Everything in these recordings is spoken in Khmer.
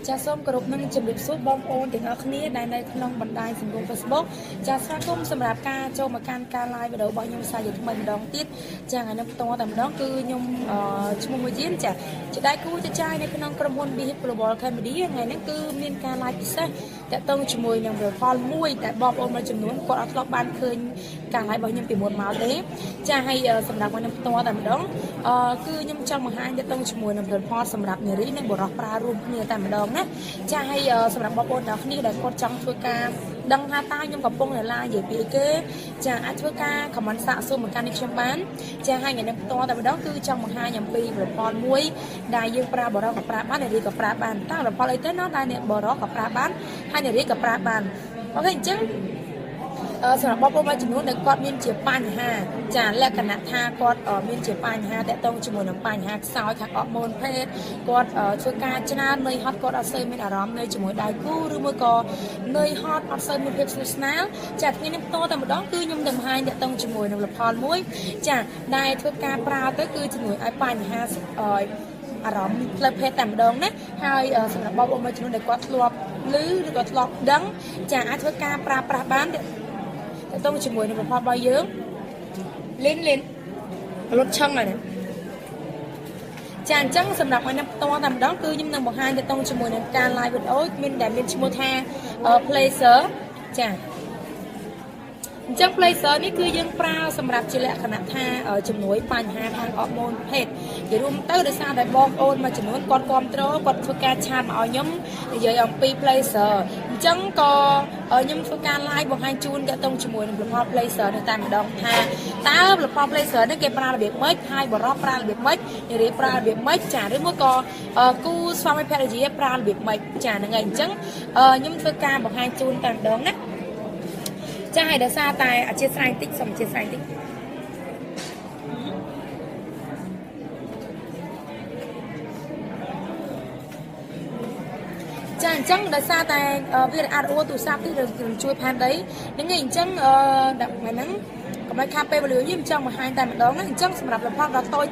ចាសូមគោរពនឹងជំរាបសួរបងប្អូនទាំងអស់គ្នាដែលនៅក្នុងបណ្ដាញសង្គម Facebook ចាស្វាគមន៍សម្រាប់ការចូលមកកាន់ការ live វីដេអូរបស់ខ្ញុំសាជាថ្មីម្ដងទៀតចាថ្ងៃនេះផ្ទាល់តែម្ដងគឺខ្ញុំឈ្មោះមួយយានចាជាដៃគូចចាយនៅក្នុងក្រុមហ៊ុន Global Media ថ្ងៃនេះគឺមានការ live ពិសេសតាក់ទងជាមួយនឹងផលមួយដែលបងប្អូនមួយចំនួនគាត់អត់ធ្លាប់បានឃើញការ live របស់ខ្ញុំពីមុនមកទេចាហើយសម្រាប់ខ្ញុំផ្ទាល់តែម្ដងគឺខ្ញុំចង់បង្ហាញតាក់ទងជាមួយនឹងផលសម្រាប់នារីនិងបុរសប្រើរួមគ្នាតែម្ដងណាចាហើយសម្រាប់បងប្អូនទាំងគ្នាដែលគាត់ចង់ធ្វើការដឹងថាតើខ្ញុំកំពុងនៅឡាយនិយាយពីគេចាអាចធ្វើការ comment សាកសួរមកកាន់នេះខ្ញុំបានចាហើយថ្ងៃនេះផ្ទាល់តែម្ដងគឺចង់បង្ហាញអំពីផលមួយដែលយើងប្រើបុរសក៏ប្រើបាននារីក៏ប្រើបានតើផលអីទៅណាដែលអ្នកបុរសក៏ប្រើបានហើយនារីក៏ប្រើបានអូខេអញ្ចឹងសម្រាប់បងប្អូនមួយចំនួនដែលគាត់មានជាបញ្ហាចាលក្ខណៈថាគាត់មានជាបញ្ហាតាក់ទងជាមួយនឹងបញ្ហាខ្សោយខាងអរម៉ូនភេទគាត់ធ្វើការច្រើននឿយហត់គាត់អត់សូវមានអារម្មណ៍នៅជាមួយដៃគូឬមួយក៏នឿយហត់អត់សូវមានភាពស្និទ្ធស្នាលចាថ្ងៃនេះបន្តតែម្ដងគឺខ្ញុំនឹងបង្ហាញតាក់ទងជាមួយនឹងផលមួយចាដែលធ្វើការប្រើទៅគឺជាមួយឲ្យបញ្ហាអារម្មណ៍ផ្លូវភេទតែម្ដងណាហើយសម្រាប់បងប្អូនមួយចំនួនដែលគាត់ធ្លាប់ឮឬក៏ធ្លាប់ដឹងចាអាចធ្វើការប្រើប្រាស់បានតាក់ទងជាមួយនឹងផលរបស់យើងលិនលុតឆឹងហើយណាចាអញ្ចឹងសម្រាប់ថ្ងៃនេះផ្ទាល់តែម្ដងគឺខ្ញុំនឹងបង្ហាញតាក់ទងជាមួយនឹងការ live វីដេអូដែលមានឈ្មោះថា Pleasur ចាអញ្ចឹង Pleasur នេះគឺយើងប្រើសម្រាប់ជាលក្ខណៈថាជំនួយបញ្ហាខាងអរម៉ូនភេទនិយាយរួមទៅដោយសារតែបងប្អូនមួយចំនួនគាត់គ្រប់គ្រងគាត់ធ្វើការឆាតមកឲ្យខ្ញុំនិយាយអំពី Pleasur អញ្ចឹងក៏ខ្ញុំធ្វើការ live បង្ហាញជូនតាក់ទងជាមួយនឹងផល Pleasur នេះតែម្ដងថាតើផល Pleasur នេះគេប្រើរបៀបម៉េចហើយបរិបប្រើរបៀបម៉េចនារីប្រើរបៀបម៉េចចាឬមួយក៏គូស្វាមីភរិយាប្រើរបៀបម៉េចចាហ្នឹងហើយអញ្ចឹងខ្ញុំធ្វើការបង្ហាញជូនតែម្ដងណាចាហើយដោយសារតែអធិស្ឋានតិចសូមអធិស្ឋានតិចចាអញ្ចឹងដោយសារតែវាអាចអូទូរស័ព្ទទីជួយផានដីហ្នឹងឯងអញ្ចឹងដាក់ហ្នឹងកុំឲ្យខាតពេលវេលាយើងចង់បង្ហាញតែម្ដងណាអញ្ចឹងសម្រាប់លផលដ៏តូ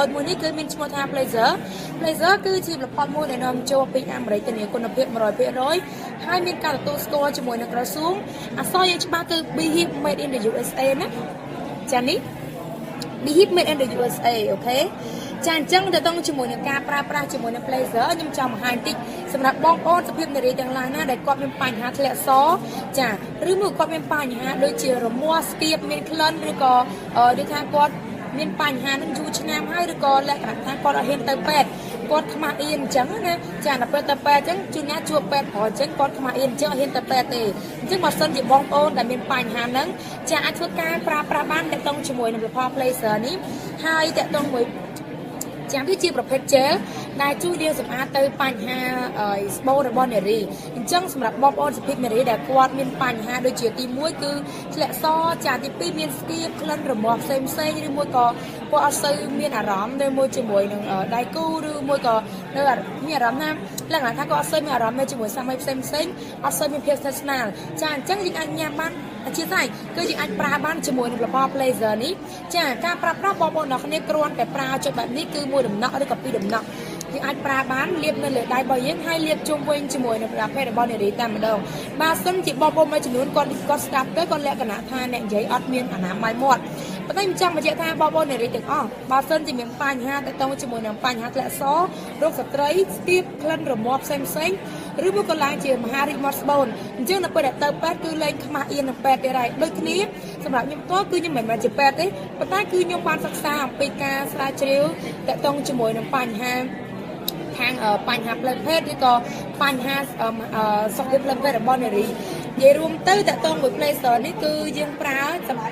ចមួយនេះគឺមានឈ្មោះថា Pleasur គឺជាលផលមួយដែលនាំចូលពីអាមេរិកធានាគុណភាព 100% ហើយមានការទទួលស្គាល់ជាមួយនឹងក្រសួងអក្សរយើងច្បាស់គឺ BHIP made in the USA ណាចានេះ BHIP made in the USA អូខេចាអញ្ចឹងទៅជាមួយនឹងការប្រើប្រាស់ជាមួយនឹង Pleasur ខ្ញុំចង់បង្ហាញតិចសម្រាប់បងប្អូនសុភាពនារីទាំងឡាយណាដែលគាត់មានបញ្ហាធ្លាក់សចាឬមួយគាត់មានបញ្ហាដូចជារមាស់ស្ទាបមានក្លិនឬក៏ដូចថាគាត់មានបញ្ហានឹងយូរឆ្នាំហើយឬក៏លក្ខណៈថាគាត់អត់ហ៊ានទៅពេទ្យគាត់ខ្មាស់អៀនអញ្ចឹងណាចាដល់ពេលទៅពេទ្យអញ្ចឹងជួនណាជួបពេទ្យព្រោះអញ្ចឹងគាត់ខ្មាស់អៀនអញ្ចឹងអត់ហ៊ានទៅពេទ្យទេអញ្ចឹងបើសិនជាបងប្អូនដែលមានបញ្ហាហ្នឹងចាអាចធ្វើការប្រើប្រាស់បានតាក់ទងជាមួយនឹងផល Pleasur នេះហើយតាក់ទងមួយចាំវាជាប្រភេទ gel ដែលជួយលាងសម្អាតទៅបញ្ហាស្បូររបស់នារីអញ្ចឹងសម្រាប់បងប្អូនសុភាពនារីដែលគាត់មានបញ្ហាដូចជាទី1គឺធ្លាក់សចាទី2មានស្ទាបក្លិនរមាស់ផ្សេងឬមួយក៏គាត់អត់សូវមានអារម្មណ៍នៅមួយជាមួយនឹងដៃគូឬមួយក៏នៅមានអារម្មណ៍ណាលក្ខណៈថាគាត់អត់សូវមានអារម្មណ៍នៅជាមួយសាមីផ្សេងអត់សូវមានភាពស្និទ្ធស្នាលចាអញ្ចឹងយើងអាចញ៉ាំបានជាស្អីគឺយើងអាចប្រើបានជាមួយនឹងផល Pleasur នេះចាការប្រើប្រាស់បងប្អូនអ្នកគ្នាគ្រាន់តែប្រើចុចបែបនេះគឺមួយដំណក់ឬក៏ពីរដំណក់យើងអាចប្រើបានលាបនៅលើដៃរបស់យើងហើយលាបជុំវិញជាមួយនឹងប្រភេទរបស់នារីតែម្ដងបើសិនជាបងប្អូនមួយចំនួនគាត់ស្ដាប់ទៅគាត់លក្ខណៈថាអ្នកនិយាយអត់មានអនាម័យមាត់ប៉ុន្តែខ្ញុំចង់បញ្ជាក់ថាបងប្អូននារីទាំងអស់បើសិនជាមានបញ្ហាទៅជាមួយនឹងបញ្ហាធ្លាក់សរោគស្ត្រីស្ទាបក្លិនរមាស់ផ្សេងឬមួយក៏ឡើងជាមហារីកមាត់ស្បូនអញ្ចឹងនៅពេលដែលទៅពេទ្យគឺលែងខ្មាស់អៀននឹងពេទ្យទេហើយដូចគ្នាសម្រាប់ខ្ញុំតើគឺខ្ញុំមិនមែនជាពេទ្យទេប៉ុន្តែគឺខ្ញុំបានសិក្សាអំពីការស្រាវជ្រាវតាក់ទងជាមួយនឹងបញ្ហាខាងបញ្ហាផ្លូវភេទឬក៏បញ្ហាសុខភាពផ្លូវភេទរបស់នារីនិយាយរួមទៅតាក់ទងមួយ Pleasur នេះគឺយើងប្រើ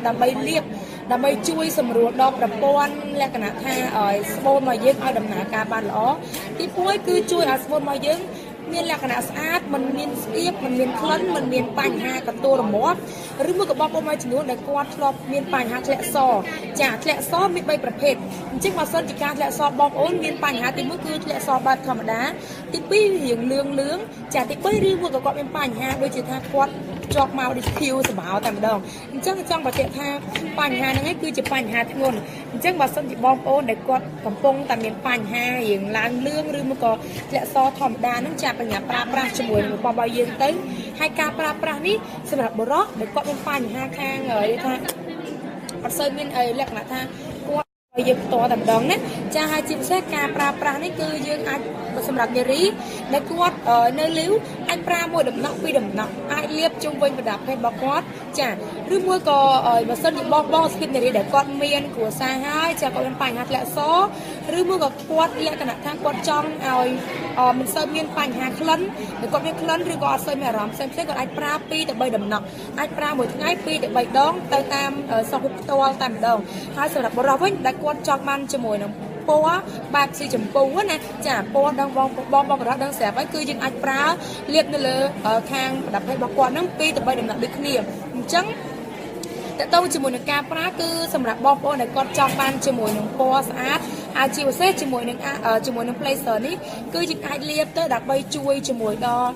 ដើម្បីលាបដើម្បីជួយសម្រួលដល់ប្រព័ន្ធលក្ខណៈថាស្បូនរបស់យើងឲ្យដំណើរការបានល្អទី1គឺជួយឲ្យស្បូនរបស់យើងមានលក្ខណៈស្អាតមិនមានស្ទាបមិនមានក្លិនមិនមានបញ្ហាកន្ទួលរមាស់ឬមួយក៏បងប្អូនមួយចំនួនដែលគាត់ធ្លាប់មានបញ្ហាធ្លាក់សចាធ្លាក់សមាន3ប្រភេទអញ្ចឹងបើសិនជាការធ្លាក់សបងប្អូនមានបញ្ហាទី1គឺធ្លាក់សបែបធម្មតាទី2រៀងលឿងចាទី3ឬមួយក៏គាត់មានបញ្ហាដូចជាថាគាត់ ជាប់មកដូចភៀវសម្បោតែម្ដងអញ្ចឹងចង់បញ្ជាក់ថាបញ្ហាហ្នឹងឯងគឺជាបញ្ហាធ្ងន់អញ្ចឹងបើសិនជាបងប្អូនដែលគាត់កំពុងតែមានបញ្ហារៀងឡើងលឿងឬមកក៏ធ្លាក់សធម្មតាហ្នឹងចាបញ្ញាប្រើប្រាស់ជាមួយនឹងរបស់យើងទៅហើយការប្រើប្រាស់នេះសម្រាប់បុរសដែលគាត់មានបញ្ហាខាងនិយាយថាអត់សូវមានលក្ខណៈថាគាត់យើងផ្ទាល់តែម្ដងណាចាហើយជាពិសេសការប្រើប្រាស់នេះគឺយើងអាចសម្រាប់នារីដែលគាត់នៅលីវអាចប្រើមួយដំណក់ពីរដំណក់អាចលាបជុំវិញប្រដាប់ភេទរបស់គាត់ចាឬមួយក៏បើសិនជាបងស្គីបនារីដែលគាត់មានគ្រួសារហើយចាគាត់មានបញ្ហាធ្លាក់សឬមួយក៏គាត់លក្ខណៈថាគាត់ចង់ឲ្យមិនសូវមានបញ្ហាក្លិនដែលគាត់មានក្លិនឬក៏អត់សូវមានអារម្មណ៍ផ្សេងៗគាត់អាចប្រើ2ទៅ3ដំណក់អាចប្រើមួយថ្ងៃ2ទៅ3ដងទៅតាមសុខភាពផ្ទាល់តែម្ដងហើយសម្រាប់បុរសវិញដែលគាត់ចង់បានជាមួយនឹងពណ៌បែបស៊ីចម្ពូណាចាពណ៌ដងបងប្រុសដឹងស្រាប់ហើយគឺយើងអាចប្រើលាបនៅលើខាងប្រដាប់ភេទរបស់គាត់ហ្នឹង2ទៅ3ដំណាក់ដូចគ្នាអញ្ចឹងតើតើជាមួយនឹងការប្រើគឺសម្រាប់បងប្អូនដែលគាត់ចង់បានជាមួយនឹងពណ៌ស្អាតហើយជាពិសេសជាមួយនឹងPleasur នេះគឺយើងអាចលាបទៅដើម្បីជួយជាមួយដល់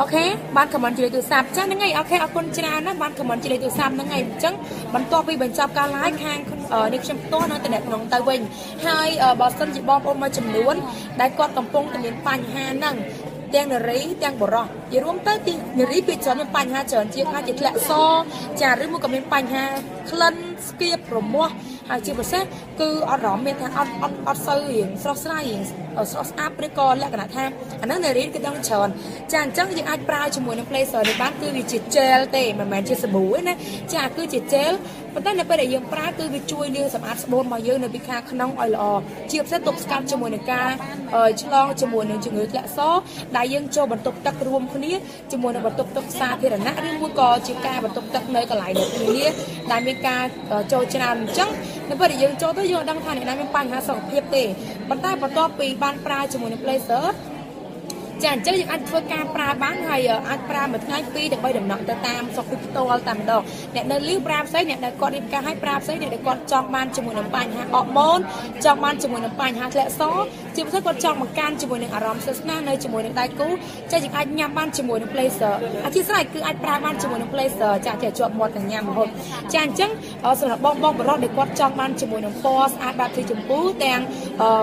អូខេបានខមមិនជួយទូរស័ព្ទចាហ្នឹងហើយអូខេអរគុណច្រើនណាស់បានខមមិនជួយទូរស័ព្ទហ្នឹងហើយអញ្ចឹងបន្ទាប់ពីបញ្ចប់ការ live ខាងនេះខ្ញុំផ្ទាល់នៅតំណែងក្នុងទៅវិញហើយបើសិនជាបងប្អូនមួយចំនួនដែលគាត់កំពុងតែមានបញ្ហាហ្នឹងទាំងនារីទាំងបុរសនិយាយរួមទៅទីនារីពីច្រើនមានបញ្ហាច្រើនជាងអាចជាធ្លាក់សចាឬមួយក៏មានបញ្ហាក្លិនស្គៀបរមាស់ហើយជាពិសេសគឺអត់រំមានថាអត់សូវរៀងស្រស់ស្រាយរៀងស្រស់ស្អាតឬក៏លក្ខណៈថាអាហ្នឹងនារីគឺដឹងច្រើនចាអញ្ចឹងយើងអាចប្រើជាមួយនឹង Pleasur នេះបានគឺវាជា gel ទេមិនមែនជាសាប៊ូទេណាចាគឺជា gel ប៉ុន្តែនៅពេលដែលយើងប្រើគឺវាជួយលាងសម្អាតស្បូនរបស់យើងនៅពីខាងក្នុងឲ្យល្អជាពិសេសទប់ស្កាត់ជាមួយនឹងការឆ្លងជាមួយនឹងជំងឺធ្លាក់សដែលយើងចូលបន្ទប់ទឹករួមគ្នាជាមួយនឹងបន្ទប់ទឹកសាធារណៈឬមួយក៏ជាការបន្ទប់ទឹកនៅកន្លែងដូចគ្នាដែលមានការចូលច្រើនអញ្ចឹងនៅពេលដែលយើងចូលទៅយើងអត់ដឹងថាអ្នកណាមានបញ្ហាសុខភាពទេប៉ុន្តែបន្ទាប់ពីបានប្រើជាមួយនឹង Pleasur ចាអញ្ចឹងយើងអាចធ្វើការប្រើបានហើយអាចប្រើមួយថ្ងៃ2ទៅ3ដំណក់ទៅតាមសុខភាពផ្ទាល់តែម្ដងអ្នកនៅលីវប្រើផ្សេងអ្នកដែលគាត់រៀបការឲ្យប្រើផ្សេងអ្នកដែលគាត់ចង់បានជាមួយនឹងបញ្ហាអរម៉ូនចង់បានជាមួយនឹងបញ្ហាធ្លាក់សជាពិសេសគាត់ចង់បង្កើនជាមួយនឹងអារម្មណ៍ស្និទ្ធស្នាលនៅជាមួយនឹងដៃគូចាយើងអាចញ៉ាំបានជាមួយនឹង Pleasur អធិស្ឋានគឺអាចប្រើបានជាមួយនឹង Pleasur ចាជាជាប់មាត់ទាំងញ៉ាំរហូតចាអញ្ចឹងសម្រាប់បងប្រុសដែលគាត់ចង់បានជាមួយនឹងពណ៌ស្អាតបែបទីចម្ពូទាំង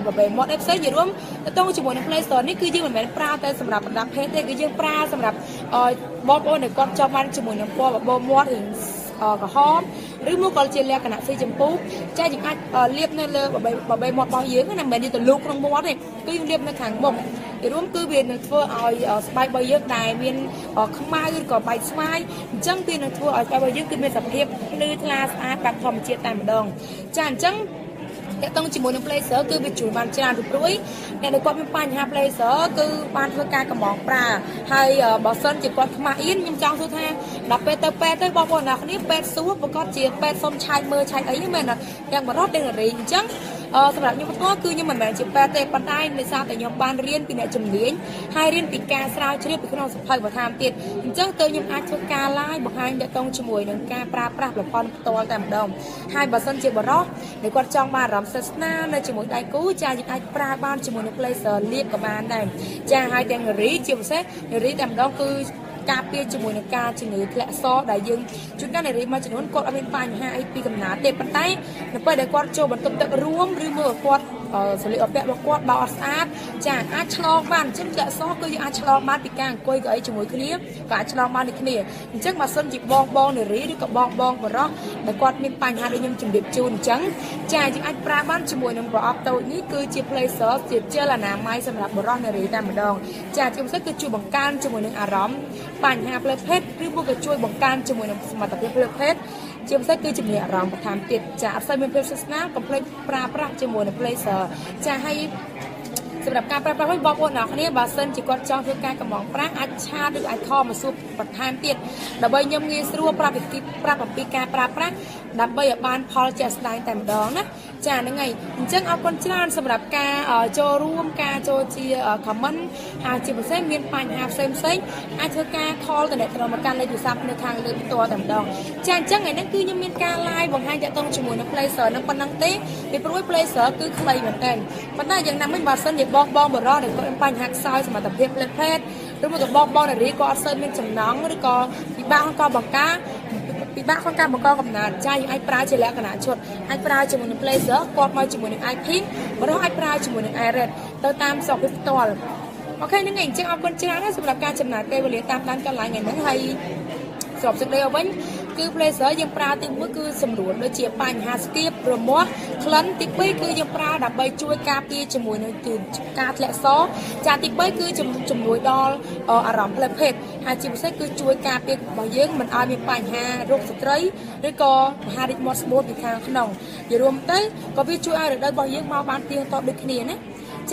បបេមាត់អីផ្សេងយល់រួមទៅតងជាមួយនឹង Pleasur នេះគឺយើងមិនមែនប្រើតែសម្រាប់ប្រដាប់ភេទទេគឺយើងប្រើសម្រាប់បងប្អូនដែលគាត់ចង់បានជាមួយនឹងពណ៌បបោមាត់ឬក្រហមឬមកក៏ជាលក្ខណៈស៊ីចម្ពូចាយើងអាចលាបនៅលើបបេមាត់របស់យើងណាមិនមែនយើងទៅលូកក្នុងមាត់ទេគឺយើងលាបនៅខាងមុខរួមគឺវានឹងធ្វើឲ្យស្បែករបស់យើងដែលមានខ្មៅឬក៏បែកស្វាយអញ្ចឹងវានឹងធ្វើឲ្យស្បែករបស់យើងគឺមានសភាពភ្លឺថ្លាស្អាតបែបធម្មជាតិតែម្ដងចាអញ្ចឹងតើតើជាមួយនឹង Pleasur គឺវាជួយបានច្រើនពីព្រួយអ្នកដែលគាត់មានបញ្ហា Pleasur គឺបានធ្វើការកំងប្រើហើយបើសិនជាគាត់ខ្មាស់អៀនខ្ញុំចង់សួរថាដល់ពេលទៅពេទ្យទៅបងប្អូនអ្នកគ្នាពេទ្យសួរប្រកាសជាពេទ្យសុំឆែកមើលឆែកអីមែនអត់ទាំងបរិបទទាំងនារីអញ្ចឹងសម្រាប់ខ្ញុំផ្ទាល់គឺខ្ញុំមិនមែនជាពេទ្យទេប៉ុន្តែដោយសារតែខ្ញុំបានរៀនពីអ្នកជំនាញហើយរៀនពីការស្រាវជ្រាវពីក្នុងសភៅបន្ថែមទៀតអញ្ចឹងទៅខ្ញុំអាចធ្វើការ live បង្ហាញតកតងជាមួយនឹងការប្រើប្រាស់ប្រព័ន្ធផ្ទាល់តែម្ដងហើយបើសិនជាបរិបទដែលគាត់ចង់បានអារម្មណ៍ស្និទ្ធស្នាលនៅជាមួយដៃគូចាយើងអាចប្រើបានជាមួយនឹង Pleasur លាបក៏បានដែរចាហើយទាំងនារីជាពិសេសនារីតែម្ដងគឺការពារជាមួយនឹងការជំងឺធ្លាក់សដែលយើងជួនកាលនារីមួយចំនួនគាត់អត់មានបញ្ហាអីពីកំណើតទេប៉ុន្តែនៅពេលដែលគាត់ចូលបន្ទប់ទឹករួមឬមកគាត់សម្លៀកបំពាក់របស់គាត់បើអត់ស្អាតចាអាចឆ្លងបានអញ្ចឹងធ្លាក់សគឺយើងអាចឆ្លងបានពីការអង្គុយកៅអីជាមួយគ្នាក៏អាចឆ្លងបានដូចគ្នាអញ្ចឹងបើសិនជាបងនារីឬក៏បងបរិសដែលគាត់មានបញ្ហាដូចខ្ញុំជម្រាបជូនអញ្ចឹងចាយើងអាចប្រើបានជាមួយនឹងប្រអប់តូចនេះគឺជា Pleasur ជាជែលអនាម័យសម្រាប់បរិសនារីតែម្ដងចាជាពិសេសគឺជួយបង្កើនជាមួយនឹងអារម្មណ៍បញ្ហាផ្លូវភេទឬមួយក៏ជួយបង្កើនជាមួយនឹងសមត្ថភាពផ្លូវភេទជាពិសេសគឺជំនាញអារម្មណ៍បន្ថែមទៀតចាអត់សូវមានភាពស្និទ្ធស្នាលកុំភ្លេចប្រើប្រាស់ជាមួយនឹង Pleasur ចាហើយសម្រាប់ការប្រើប្រាស់វិញបងប្អូនអ្នកគ្នាបើសិនជាគាត់ចង់ធ្វើការកំងប្រាក់អាចឆាតឬអាចខលមកសួរបន្ថែមទៀតដើម្បីខ្ញុំងាយស្រួលប្រាប់អំពីការប្រើប្រាស់ដើម្បីឲ្យបានផលជាក់ស្ដែងតែម្ដងណាចាហ្នឹងហើយអញ្ចឹងអរគុណច្រើនសម្រាប់ការចូលរួមការចូលជា comment ហើយជាពិសេសមានបញ្ហាផ្សេងអាចធ្វើការ call ទៅអ្នកមកកាន់លេខទូរស័ព្ទនៅខាងលើផ្ទាល់តែម្ដងចាអញ្ចឹងថ្ងៃនេះគឺខ្ញុំមានការ live បង្ហាញតាក់ទងជាមួយនឹង Pleasur នឹងប៉ុណ្ណឹងទេពីព្រោះ Pleasur គឺខ្លីមែនតើប៉ុន្តែយ៉ាងណាមិញបើសិនជាបងបរិបទដែលគាត់មានបញ្ហាខ្សោយសមត្ថភាពផ្លូវភេទ rồi một cái bong này đi có sơn bên chấm nóng rồi có bị ba con co bằng cá bị ba con cá bằng co cầm nạt chai những ai pra chỉ lẽ cái nạt chuột ai pra chỉ một những Pleasur quạt mai chỉ một những ai pink và đó ai pra chỉ một những ai red tao tam sọc cái toàn ok những ngày trước ông con trai đó สำหรับการจำหน่ายเกวลีตามร้านกันหลายไงนั้นให้สอบสึกเดียวไว้คือ Pleasur ยังปลาติมือคือสำรวจโดยเฉียบปัญหาสกีบรวมมั่วคลันติปปี้คือยังปลาดับใบช่วยกาปีจมูกในตื่นกาแหละซอจาติปปี้คือจมูกดอลอารมณ์เพลเพดหาจิมเซ่คือช่วยกาปีบ่เยอะมันเอามีปัญหาโรคสตรีหรือก็หาดิมอสโบดในทางขนมอย่ารวมเต้ก็วิช่วยอะไรได้บ่เยอะมาบ้านเตียงตอบดึกเนียนะ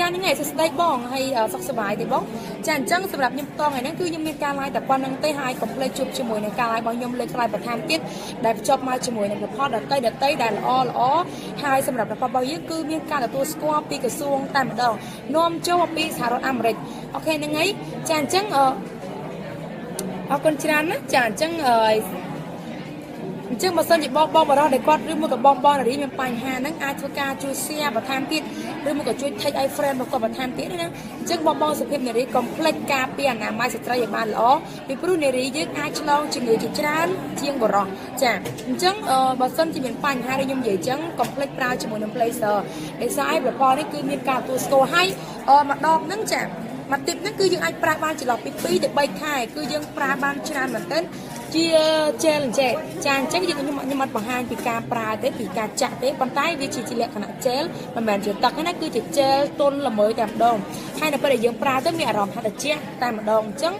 จานนี้ไงจะได้บ้องให้สักสบายได้บ้องจานจังสำหรับยำตองไงนั่นคือยังมีการลายแต่ความนั่งเตะหายกับเลยจุบจมูกในการลายบางยำเลยกลายประทานติดได้จบมาจมูกในกระเพาะดัดเตะได้ล้อหายสำหรับกระเพาะบางยี่คือมีการตัวสควอปปีกระซวงแต่มาดองนมโจปีสหรัฐอเมริกโอเคยังไงจานจังเอาคนจานนะจานจังจึงมาสนิทบอกมาเราได้กอดหรือมือกับบอลอะไรมันปัญหานั่งอาช่วยการช่วยเสียประทานติดหรือมือกับช่วยเทคไอเฟรนมากับประทานติดนะจึงบอลสเปนในรีคอมเพล็กกาเปียนไม้สตรายบ้านล้อมีปรุในรียึดอาชลองจึงอยู่ที่จานเชียงบ่รอจ้ะจึงบอลส้นจะเป็นปัญหาในยมใหญ่จึงคอมเพล็กปลาจมูกน้ำPleasurในซ้ายแบบพอนี่คือมีการตัวสโตให้มาดอกนั่งจ้ะมาติดนั่นคือยังไอปลาบ้านจะหลอกปีแต่ใบไข่คือยังปลาบ้านชนะเหมือนเต้นเจลจานจังยังยังมัดบางหางปีกาปลาเต้ปีกาจักเต้ปันใต้วิจิตรเล็กขนาดเจลมันเหมือนจะตักนั่นคือจะเจลต้นละเมยแต่ดองให้ในประเดี๋ยวยังปลาต้องมีอารมณ์ฮัตเจี๊ยแต่ดองจัง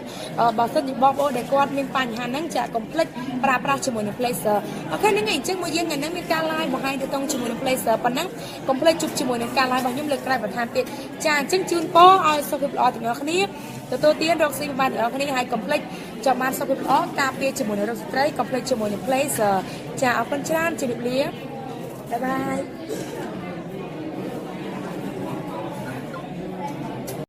บอสติบอลโอเด็กวอดมีปัญหานั่งจะคอมเพล็กปลาจมูกในPleasurโอเคนั่นไงจังมือยังไงนั่งมีการไล่บางหางจะต้องจมูกในPleasurปันนั่งคอมเพล็กจุดจมูกในการไล่บางยุ่งเลยกลายเป็นทานเป็ดจานจังจูนโป้เอาสกุลอถึงเอาคนี้ตัวเตี้ยดอกซิงบันเอาคนี้ให้คอมเพล็กจะมาสกุลอกาเปียจมูกในรถสไตร์คอมเพล็กจมูกในPleasurจะเอาคนชราจะเลี้ยงบ๊ายบาย